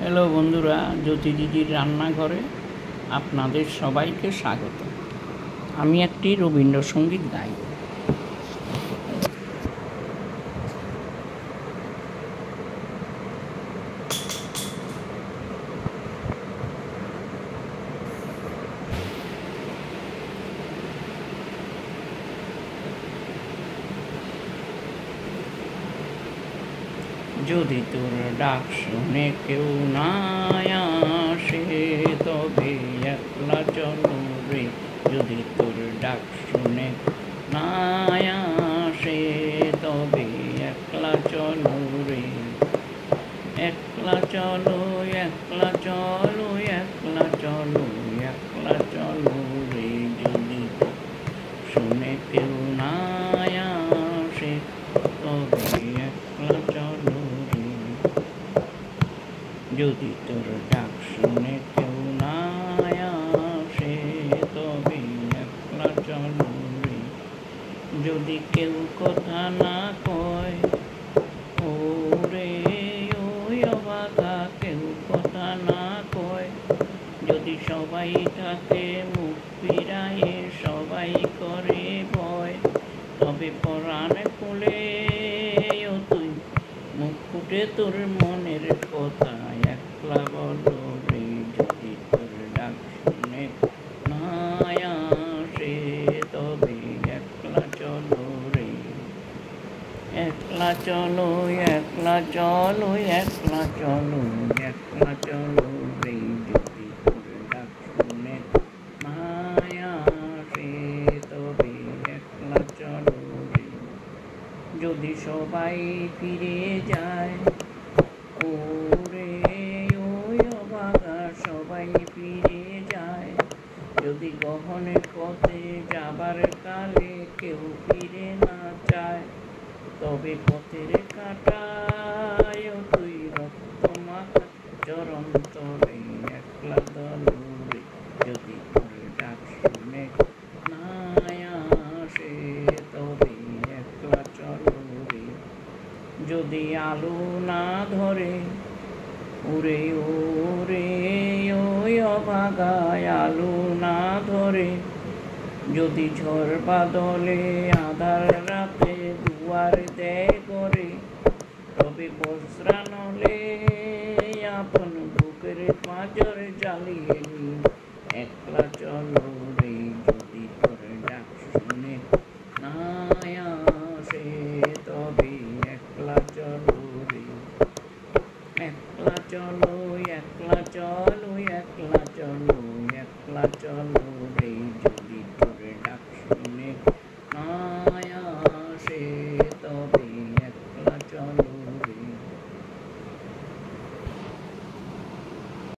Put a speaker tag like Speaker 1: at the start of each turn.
Speaker 1: Hello বন্ধুরা, জ্যোতি দিদির রান্নাঘরে আপনাদের সবাইকে স্বাগত। আমি একটি রবীন্দ্রসঙ্গীত গাইব। যদি তোর ডাক শুনে কেউ না আসে, তবে একলা চলো রে। যদি তোর ডাক শুনে না আসে, তবে একলা চলো রে। একলা চলো, একলা চলো, একলা চলো, একলা চলো রে। যদি শুনে কেউ না আসে, তবে একলা চলো রে। যদি তোর ডাক শুনে কেউ না আসে, তবে একলা চলো রে। যদি কেউ কথা না কয়, ও রে ওই অবাগা, কেউ কথা না কয়। যদি সবাই থাকে মুখ ফিরায়ে, সবাই করে ভয়, তবে পরাণ খুলে ও তুই মুখ ফুটে তোর মনের কথা একলা বলো রে। যদি তোর ডাক শুনে না আসে, তবে একলা চলো রে। একলা চলো, একলা চলো, একলা চলো, একলা চলো রে। যদি তোর ডাক শুনে না আসে, তবে একলা চলো রে। যদি সবাই ফিরে যায়, ও রে ওই অবাগা, সবাই ফিরে যায়। যদি গহন পথে যাবার কালে কেউ ফিরে না চায়, তবে পথের কাটায় তুই রক্ত মাখা চরণ তলে একলা দলো রে। যদি তোর ডাক শুনে না আসে, তবে একলা চলো রে। যদি আলো না ধরে, ওরে ওরে ওই অভাগায় আলো না ধরে। যদি ঝড় বাদলে আধার রাতে দুয়ার দেয় করে, তবে বজ্রা নলে আপন বুকের পাঁজর জ্বালিয়ে নি একলা চলো রে। যদি তোর ডাক শুনে না আসে, তবে একলা চলো রে। একলা চলো, একলা চলো, একলা চলো, একলা চলো